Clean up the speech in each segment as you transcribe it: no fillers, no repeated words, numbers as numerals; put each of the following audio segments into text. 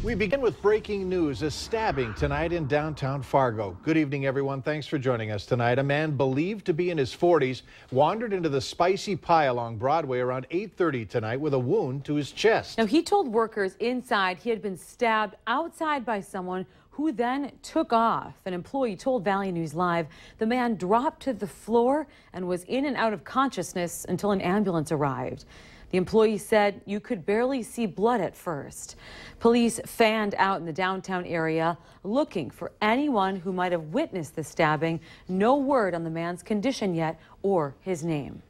We begin with breaking news, a stabbing tonight in downtown Fargo. Good evening, everyone. Thanks for joining us tonight. A man believed to be in his 40s wandered into the Spicy Pie along Broadway around 8:30 tonight with a wound to his chest. Now, he told workers inside he had been stabbed outside by someone who then took off. An employee told Valley News Live the man dropped to the floor and was in and out of consciousness until an ambulance arrived. The employee said you could barely see blood at first. Police fanned out in the downtown area looking for anyone who might have witnessed the stabbing. No word on the man's condition yet or his name.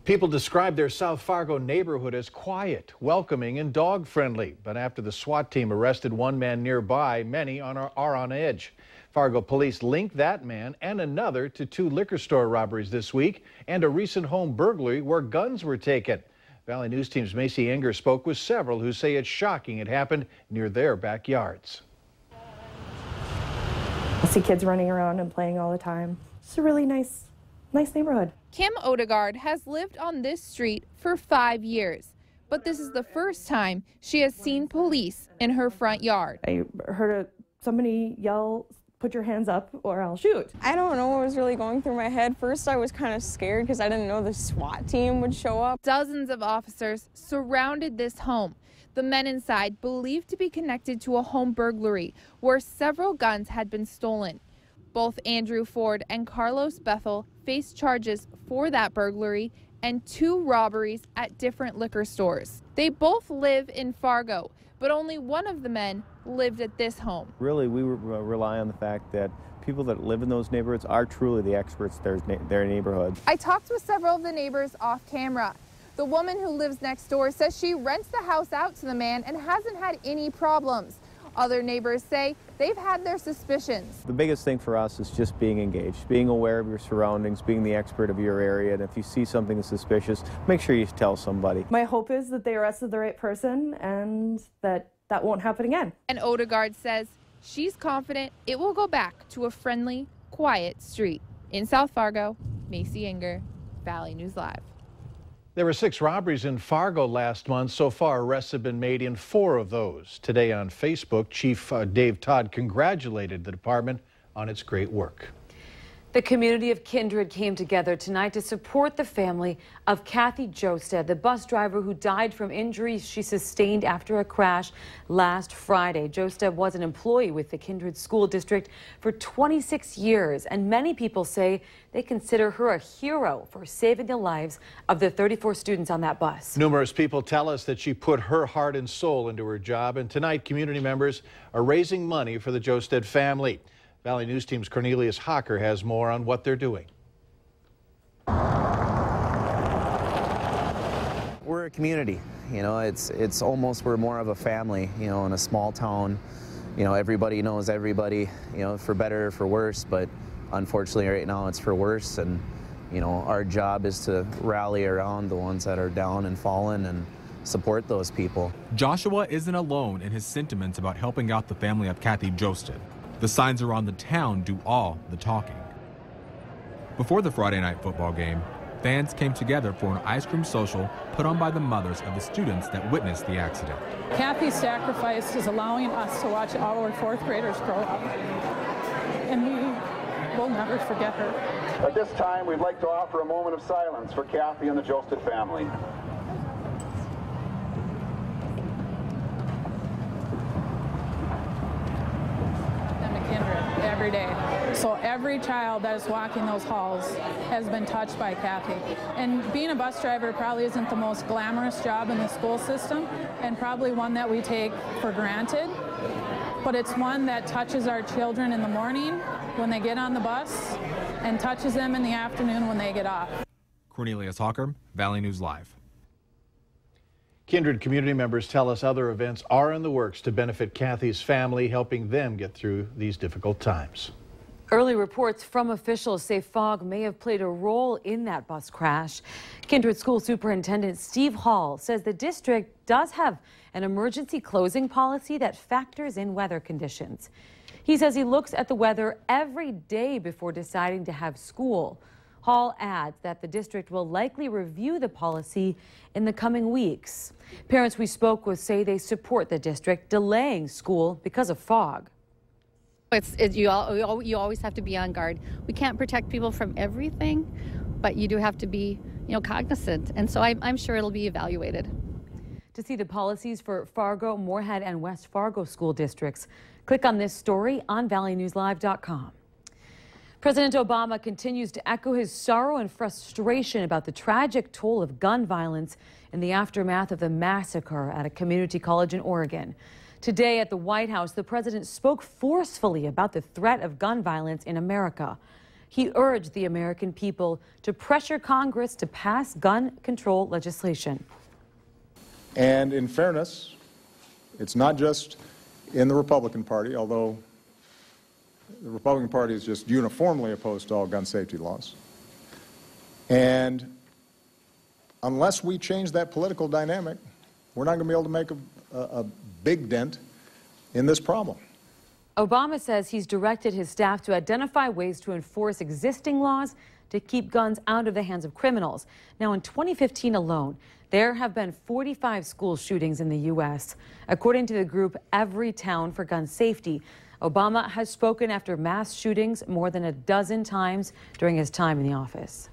People describe their South Fargo neighborhood as quiet, welcoming, and dog-friendly. But after the SWAT team arrested one man nearby, many are on edge. Fargo police linked that man and another to 2 liquor store robberies this week and a recent home burglary where guns were taken. Valley News Team's Macy Enger spoke with several who say it's shocking it happened near their backyards. I see kids running around and playing all the time. It's a really nice neighborhood. Kim Odegaard has lived on this street for 5 years, but this is the first time she has seen police in her front yard. I heard somebody yell, "Put your hands up or I'll shoot." I don't know what was really going through my head. First, I was kind of scared because I didn't know the SWAT team would show up. Dozens of officers surrounded this home. The men inside believed to be connected to a home burglary where several guns had been stolen. Both Andrew Ford and Carlos Bethel faced charges for that burglary and 2 robberies at different liquor stores. They both live in Fargo, but only one of the men lived at this home. Really, we rely on the fact that people that live in those neighborhoods are truly the experts in their neighborhoods. I talked with several of the neighbors off camera. The woman who lives next door says she rents the house out to the man and hasn't had any problems. Other neighbors say they've had their suspicions. The biggest thing for us is just being engaged, being aware of your surroundings, being the expert of your area, and if you see something suspicious, make sure you tell somebody. My hope is that they arrested the right person and that won't happen again. And Odegaard says she's confident it will go back to a friendly, quiet street. In South Fargo, Macy Enger, Valley News Live. There were 6 robberies in Fargo last month. So far, arrests have been made in 4 of those. Today on Facebook, Chief Dave Todd congratulated the department on its great work. The community of Kindred came together tonight to support the family of Kathy Josted, the bus driver who died from injuries she sustained after a crash last Friday. Josted was an employee with the Kindred School District for 26 years, and many people say they consider her a hero for saving the lives of the 34 students on that bus. Numerous people tell us that she put her heart and soul into her job, and tonight community members are raising money for the Josted family. Valley News Team's Cornelius Hocker has more on what they're doing. We're a community, you know, it's almost, we're more of a family, you know, in a small town. You know, everybody knows everybody, you know, for better or for worse, but unfortunately right now it's for worse, and, you know, our job is to rally around the ones that are down and fallen and support those people. Joshua isn't alone in his sentiments about helping out the family of Kathy Josted. The signs around the town do all the talking. Before the Friday night football game, fans came together for an ice cream social put on by the mothers of the students that witnessed the accident. Kathy's sacrifice is allowing us to watch all our 4th graders grow up, and we will never forget her. At this time, we'd like to offer a moment of silence for Kathy and the Josted family. Every day. So every child that is walking those halls has been touched by Kathy. And being a bus driver probably isn't the most glamorous job in the school system, and probably one that we take for granted, but it's one that touches our children in the morning when they get on the bus and touches them in the afternoon when they get off. Cornelius Hocker, Valley News Live. Kindred community members tell us other events are in the works to benefit Kathy's family, helping them get through these difficult times. Early reports from officials say fog may have played a role in that bus crash. Kindred School Superintendent Steve Hall says the district does have an emergency closing policy that factors in weather conditions. He says he looks at the weather every day before deciding to have school. Hall adds that the district will likely review the policy in the coming weeks. Parents we spoke with say they support the district delaying school because of fog. You always have to be on guard. We can't protect people from everything, but you do have to be, cognizant. And so I'm sure it'll be evaluated. To see the policies for Fargo, Moorhead, and West Fargo school districts, click on this story on valleynewslive.com. President Obama continues to echo his sorrow and frustration about the tragic toll of gun violence in the aftermath of the massacre at a community college in Oregon. Today at the White House, the president spoke forcefully about the threat of gun violence in America. He urged the American people to pressure Congress to pass gun control legislation. And in fairness, it's not just in the Republican Party, although the Republican Party is just uniformly opposed to all gun safety laws. And unless we change that political dynamic, we're not going to be able to make a big dent in this problem. Obama says he's directed his staff to identify ways to enforce existing laws to keep guns out of the hands of criminals. Now, in 2015 alone, there have been 45 school shootings in the U.S. According to the group Every Town for Gun Safety, Obama has spoken after mass shootings more than a dozen times during his time in the office.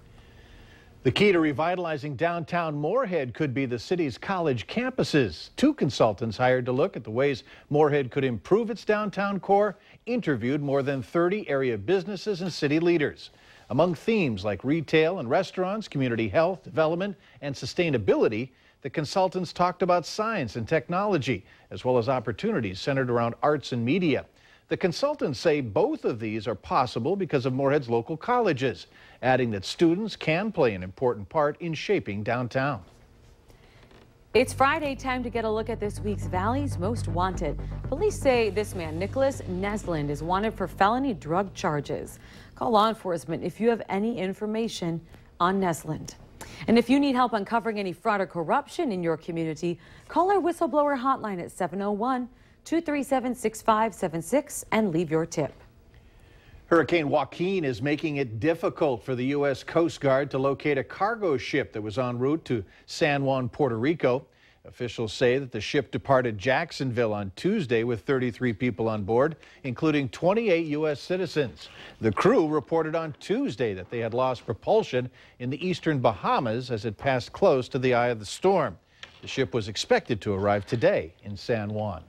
The key to revitalizing downtown Moorhead could be the city's college campuses. 2 consultants hired to look at the ways Moorhead could improve its downtown core interviewed more than 30 area businesses and city leaders. Among themes like retail and restaurants, community health, development, and sustainability, the consultants talked about science and technology, as well as opportunities centered around arts and media. The consultants say both of these are possible because of Moorhead's local colleges, adding that students can play an important part in shaping downtown. It's Friday, time to get a look at this week's Valley's Most Wanted. Police say this man, Nicholas Nesland, is wanted for felony drug charges. Call law enforcement if you have any information on Nesland. And if you need help uncovering any fraud or corruption in your community, call our whistleblower hotline at 701-237-6576 and leave your tip. Hurricane Joaquin is making it difficult for the U.S. Coast Guard to locate a cargo ship that was en route to San Juan, Puerto Rico. Officials say that the ship departed Jacksonville on Tuesday with 33 people on board, including 28 U.S. citizens. The crew reported on Tuesday that they had lost propulsion in the eastern Bahamas as it passed close to the eye of the storm. The ship was expected to arrive today in San Juan.